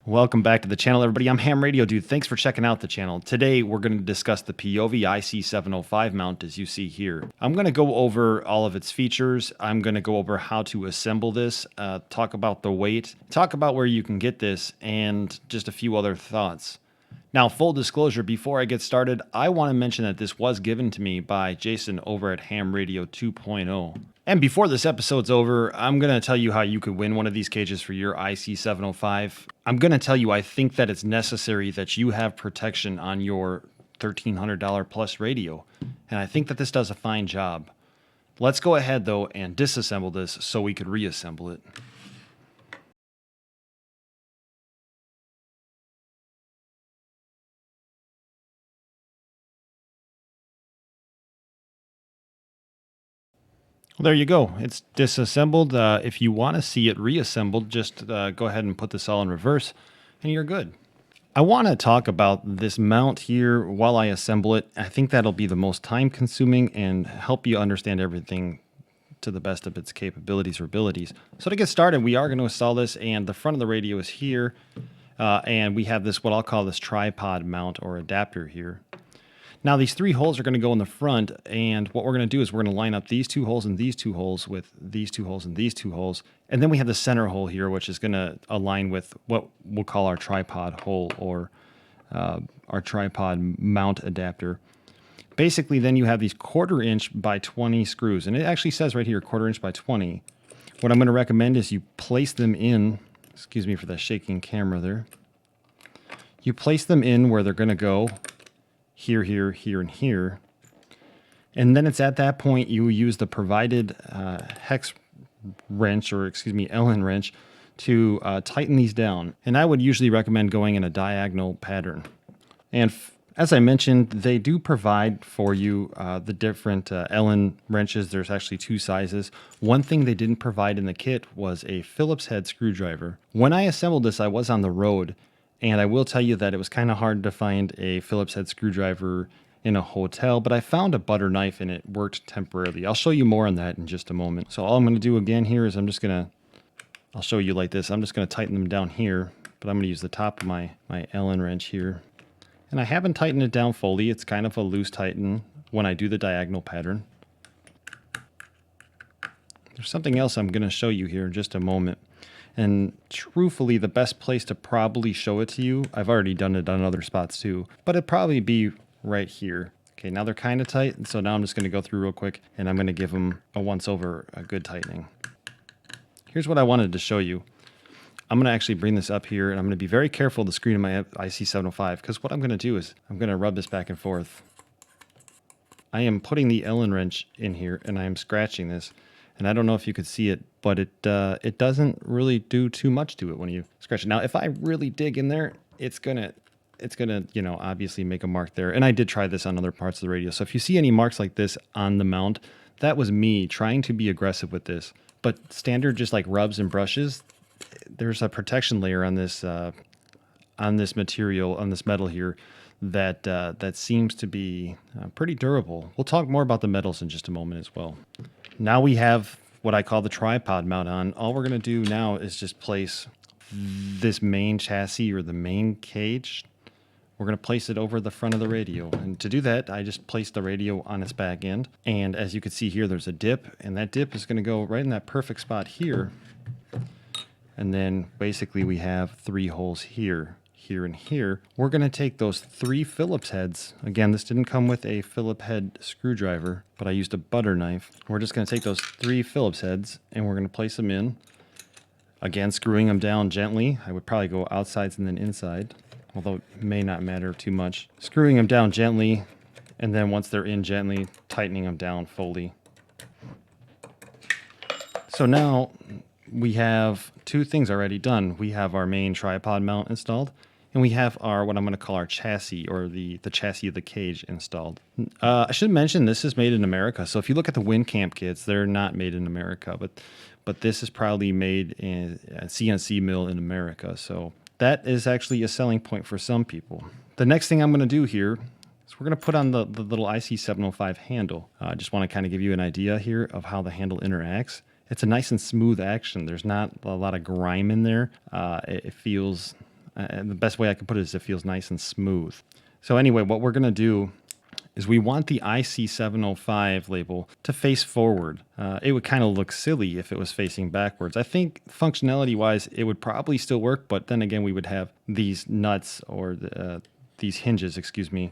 Welcome back to the channel, everybody. I'm Ham Radio Dude. Thanks for checking out the channel. Today, we're going to discuss the Peovi IC-705 mount, as you see here. I'm going to go over all of its features. I'm going to go over how to assemble this, talk about the weight, talk about where you can get this, and just a few other thoughts. Now, full disclosure, before I get started, I want to mention that this was given to me by Jason over at Ham Radio 2.0. And before this episode's over, I'm going to tell you how you could win one of these cages for your IC-705. I'm going to tell you I think that it's necessary that you have protection on your $1,300 plus radio. And I think that this does a fine job. Let's go ahead, though, and disassemble this so we could reassemble it. Well, there you go. It's disassembled. If you want to see it reassembled, just go ahead and put this all in reverse, and you're good. I want to talk about this mount here while I assemble it. I think that'll be the most time-consuming and help you understand everything to the best of its capabilities or abilities. So to get started, we are going to install this, and the front of the radio is here, and we have this, what I'll call this tripod mount or adapter here. Now these three holes are going to go in the front, and what we're going to do is we're going to line up these two holes and these two holes with these two holes and these two holes, and then we have the center hole here, which is going to align with what we'll call our tripod hole or our tripod mount adapter. Basically, then you have these 1/4 inch by 20 screws, and it actually says right here 1/4 inch by 20. What I'm going to recommend is you place them in, excuse me for that shaking camera there, you place them in where they're going to go. Here, here, here, and here. And then it's at that point you use the provided hex wrench, or excuse me, Allen wrench, to tighten these down. And I would usually recommend going in a diagonal pattern. And as I mentioned, they do provide for you the different Allen wrenches. There's actually two sizes. One thing they didn't provide in the kit was a Phillips head screwdriver. When I assembled this, I was on the road. And I will tell you that it was kind of hard to find a Phillips head screwdriver in a hotel, but I found a butter knife and it worked temporarily. I'll show you more on that in just a moment. So all I'm going to do again here is I'll show you like this. I'm just going to tighten them down here, but I'm going to use the top of my Allen wrench here. And I haven't tightened it down fully. It's kind of a loose tighten when I do the diagonal pattern. There's something else I'm going to show you here in just a moment. And truthfully, the best place to probably show it to you, I've already done it on other spots too, but it'd probably be right here. Okay, now they're kind of tight, and so now I'm just going to go through real quick, and I'm going to give them a once-over, a good tightening. Here's what I wanted to show you. I'm going to actually bring this up here, and I'm going to be very careful of the screen of my IC-705, because what I'm going to do is I'm going to rub this back and forth. I am putting the Allen wrench in here, and I am scratching this. And I don't know if you could see it, but it doesn't really do too much to it when you scratch it. Now, if I really dig in there, it's gonna you know, obviously make a mark there. And I did try this on other parts of the radio. So if you see any marks like this on the mount, that was me trying to be aggressive with this. But standard, just like rubs and brushes, there's a protection layer on this material, on this metal here, that seems to be pretty durable. We'll talk more about the metals in just a moment as well. Now we have what I call the tripod mount on. All we're going to do now is just place this main chassis or the main cage. We're going to place it over the front of the radio. And to do that, I just place the radio on its back end. And as you can see here, there's a dip. And that dip is going to go right in that perfect spot here. And then basically we have three holes here, here, and here. We're going to take those three Phillips heads. Again, this didn't come with a Phillips head screwdriver, but I used a butter knife. We're just going to take those three Phillips heads and we're going to place them in. Again, screwing them down gently. I would probably go outsides and then inside, although it may not matter too much. Screwing them down gently, and then once they're in gently, tightening them down fully. So now we have two things already done. We have our main tripod mount installed, and we have our, what I'm going to call our chassis, or the chassis of the cage installed. I should mention this is made in America. So if you look at the WinCamp kits, they're not made in America, but this is probably made in a CNC mill in America. So that is actually a selling point for some people. The next thing I'm going to do here is we're going to put on the little IC-705 handle. I just want to kind of give you an idea here of how the handle interacts. It's a nice and smooth action. There's not a lot of grime in there. It feels And the best way I can put it is it feels nice and smooth. So anyway, what we're going to do is we want the IC-705 label to face forward. It would kind of look silly if it was facing backwards. I think functionality-wise, it would probably still work, but then again, we would have these nuts or these hinges, excuse me,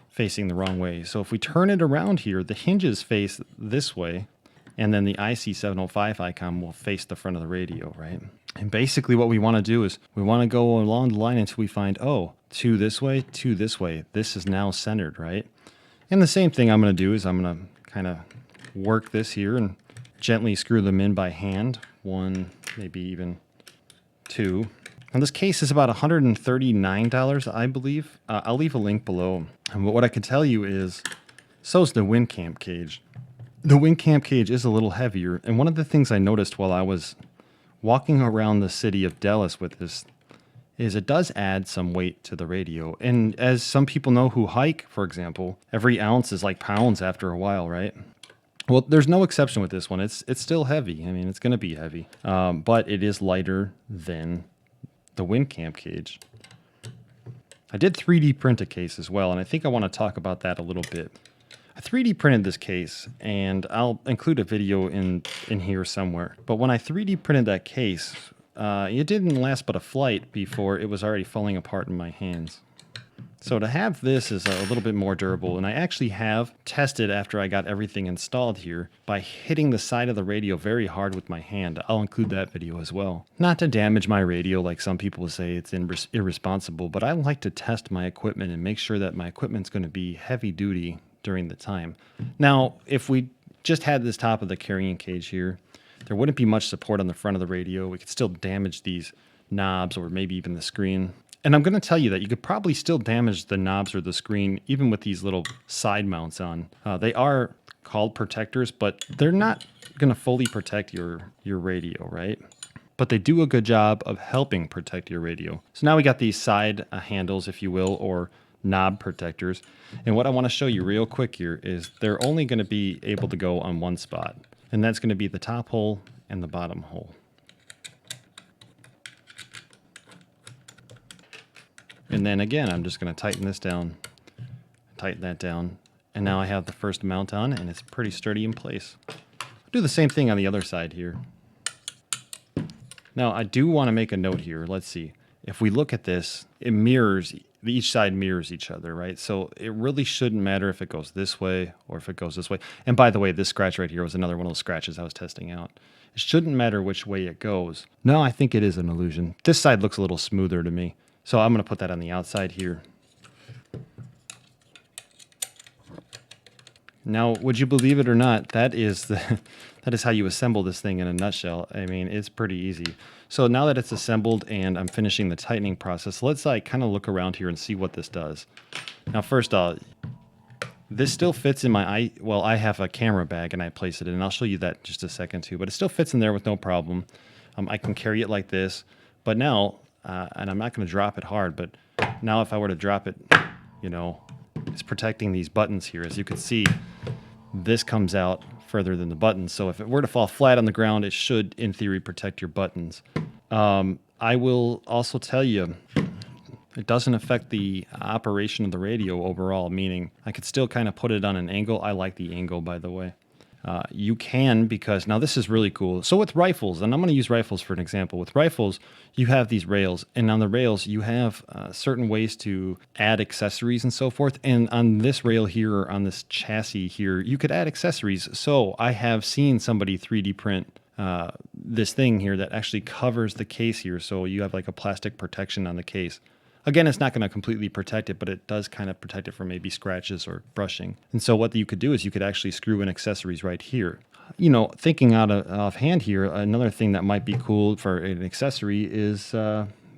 facing the wrong way. So if we turn it around here, the hinges face this way, and then the IC-705 Icom will face the front of the radio, right? And basically what we want to do is we want to go along the line until we find, oh, two this way, two this way. This is now centered, right? And the same thing I'm going to do is I'm going to kind of work this here and gently screw them in by hand. One, maybe even two. Now this case is about $139, I believe. I'll leave a link below. And what I can tell you is, so's the wind camp cage. The wind camp cage is a little heavier. And one of the things I noticed while I was walking around the city of Dallas with this is it does add some weight to the radio. And as some people know who hike, for example, every ounce is like pounds after a while, right? Well, there's no exception with this one. It's still heavy. I mean, it's going to be heavy, but it is lighter than the wind camp cage. I did 3D print a case as well, and I think I want to talk about that a little bit. I 3D printed this case, and I'll include a video in here somewhere. But when I 3D printed that case, it didn't last but a flight before it was already falling apart in my hands. So to have this is a little bit more durable, and I actually have tested after I got everything installed here by hitting the side of the radio very hard with my hand. I'll include that video as well. Not to damage my radio like some people say it's irresponsible, but I like to test my equipment and make sure that my equipment's going to be heavy duty during the time. Now, if we just had this top of the carrying cage here, there wouldn't be much support on the front of the radio. We could still damage these knobs or maybe even the screen. And I'm going to tell you that you could probably still damage the knobs or the screen even with these little side mounts on. They are called protectors, but they're not going to fully protect your radio, right? But they do a good job of helping protect your radio. So now we got these side handles, if you will, or knob protectors. And what I want to show you real quick here is they're only going to be able to go on one spot. And that's going to be the top hole and the bottom hole. And then again, I'm just going to tighten this down, tighten that down. And now I have the first mount on and it's pretty sturdy in place. I'll do the same thing on the other side here. Now I do want to make a note here. Let's see. If we look at this, it mirrors, each side mirrors each other, right? So it really shouldn't matter if it goes this way or if it goes this way. And by the way, this scratch right here was another one of those scratches I was testing out. It shouldn't matter which way it goes. No, I think it is an illusion. This side looks a little smoother to me. So I'm going to put that on the outside here. Now, would you believe it or not, that is how you assemble this thing in a nutshell. I mean, it's pretty easy. So now that it's assembled and I'm finishing the tightening process, let's kind of look around here and see what this does. Now, first this still fits in my well, I have a camera bag and I place it in, and I'll show you that in just a second too, but it still fits in there with no problem. I can carry it like this, but now, and I'm not going to drop it hard, but now if I were to drop it, you know, it's protecting these buttons here. As you can see, this comes out further than the buttons. So if it were to fall flat on the ground, it should, in theory, protect your buttons. I will also tell you, it doesn't affect the operation of the radio overall, meaning I could still kind of put it on an angle. I like the angle, by the way. You can, because now this is really cool. So with rifles, and I'm going to use rifles for an example. With rifles, you have these rails, and on the rails, you have certain ways to add accessories and so forth. And on this rail here, or on this chassis here, you could add accessories. So I have seen somebody 3D print this thing here that actually covers the case here. So you have like a plastic protection on the case. Again, it's not going to completely protect it, but it does kind of protect it from maybe scratches or brushing. And so what you could do is you could actually screw in accessories right here. You know, thinking offhand here, another thing that might be cool for an accessory is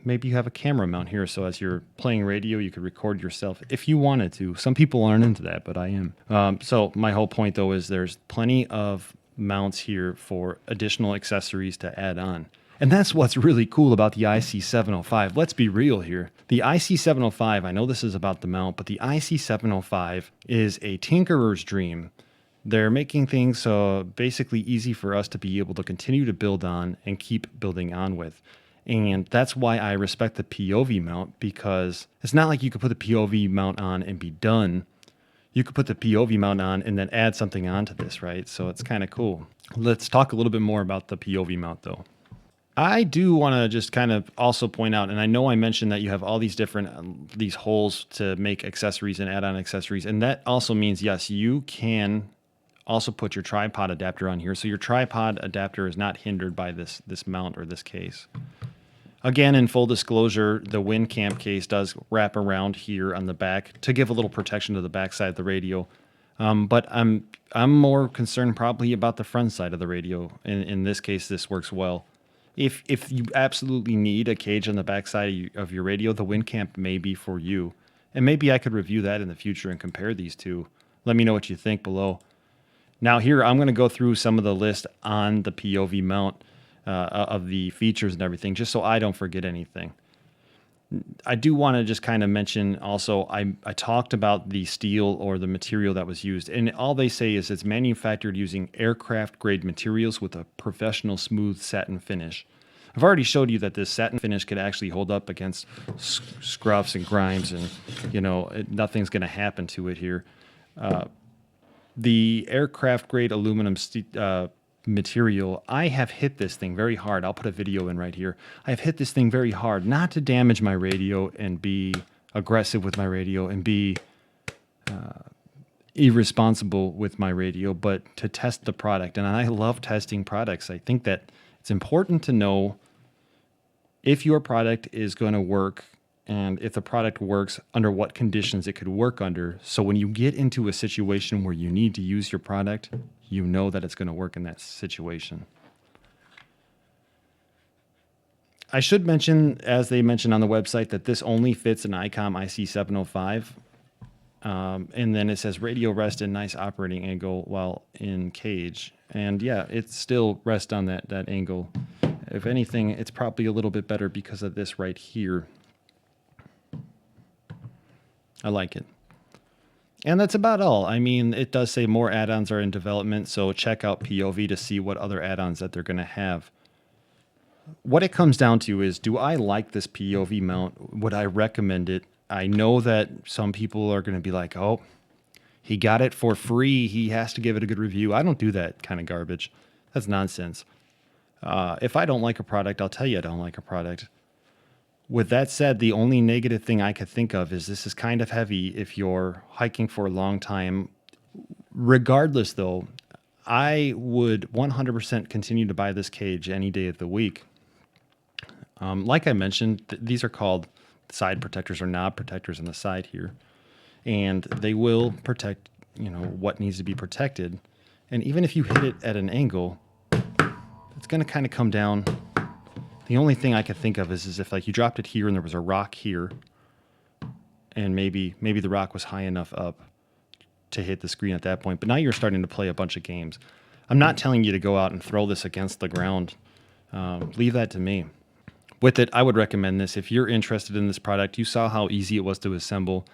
maybe you have a camera mount here. So as you're playing radio, you could record yourself if you wanted to. Some people aren't into that, but I am. So my whole point, though, is there's plenty of mounts here for additional accessories to add on. And that's what's really cool about the IC-705. Let's be real here. The IC-705, I know this is about the mount, but the IC-705 is a tinkerer's dream. They're making things basically easy for us to be able to continue to build on and keep building on with. And that's why I respect the Peovi mount, because it's not like you could put the Peovi mount on and be done. You could put the Peovi mount on and then add something onto this, right? So it's kind of cool. Let's talk a little bit more about the Peovi mount though. I do want to just kind of also point out, and I know I mentioned that you have all these different, these holes to make accessories and add on accessories. And that also means, yes, you can also put your tripod adapter on here. So your tripod adapter is not hindered by this mount or this case. Again, in full disclosure, the WinCamp case does wrap around here on the back to give a little protection to the back side of the radio. But I'm more concerned probably about the front side of the radio. In this case, this works well. If you absolutely need a cage on the back side of your radio, the WinCamp may be for you. And maybe I could review that in the future and compare these two. Let me know what you think below. Now here, I'm going to go through some of the list on the Peovi mount of the features and everything, just so I don't forget anything. I do want to just kind of mention also, I talked about the steel or the material that was used, and all they say is it's manufactured using aircraft grade materials with a professional smooth satin finish. I've already showed you that this satin finish could actually hold up against scruffs and grimes, and nothing's going to happen to it here. The aircraft grade aluminum material, I have hit this thing very hard. I'll put a video in right here. I've hit this thing very hard, not to damage my radio and be aggressive with my radio and be irresponsible with my radio, but to test the product. And I love testing products. I think that it's important to know if your product is going to work and if the product works, under what conditions it could work under. So when you get into a situation where you need to use your product, you know that it's going to work in that situation. I should mention, as they mentioned on the website, that this only fits an Icom IC-705. And then it says radio rest in nice operating angle while in cage. And yeah, it still rests on that angle. If anything, it's probably a little bit better because of this right here. I like it. And that's about all. I mean, it does say more add-ons are in development, so check out Peovi to see what other add-ons that they're going to have. What it comes down to is, do I like this Peovi mount? Would I recommend it? I know that some people are going to be like, oh, he got it for free, he has to give it a good review. I don't do that kind of garbage. That's nonsense. If I don't like a product, I'll tell you I don't like a product. With that said, the only negative thing I could think of is this is kind of heavy if you're hiking for a long time. Regardless, though, I would 100% continue to buy this cage any day of the week. Like I mentioned, these are called side protectors or knob protectors on the side here. And they will protect, what needs to be protected. And even if you hit it at an angle, it's going to kind of come down. The only thing I could think of is if like you dropped it here and there was a rock here, and maybe the rock was high enough up to hit the screen at that point. But now you're starting to play a bunch of games. I'm not telling you to go out and throw this against the ground. Leave that to me. With it, I would recommend this. If you're interested in this product, you saw how easy it was to assemble.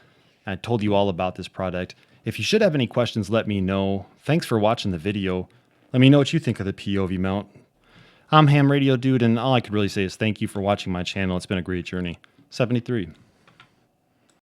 I told you all about this product. If you should have any questions, let me know. Thanks for watching the video. Let me know what you think of the Peovi mount. I'm Ham Radio Dude, and all I could really say is thank you for watching my channel. It's been a great journey. 73.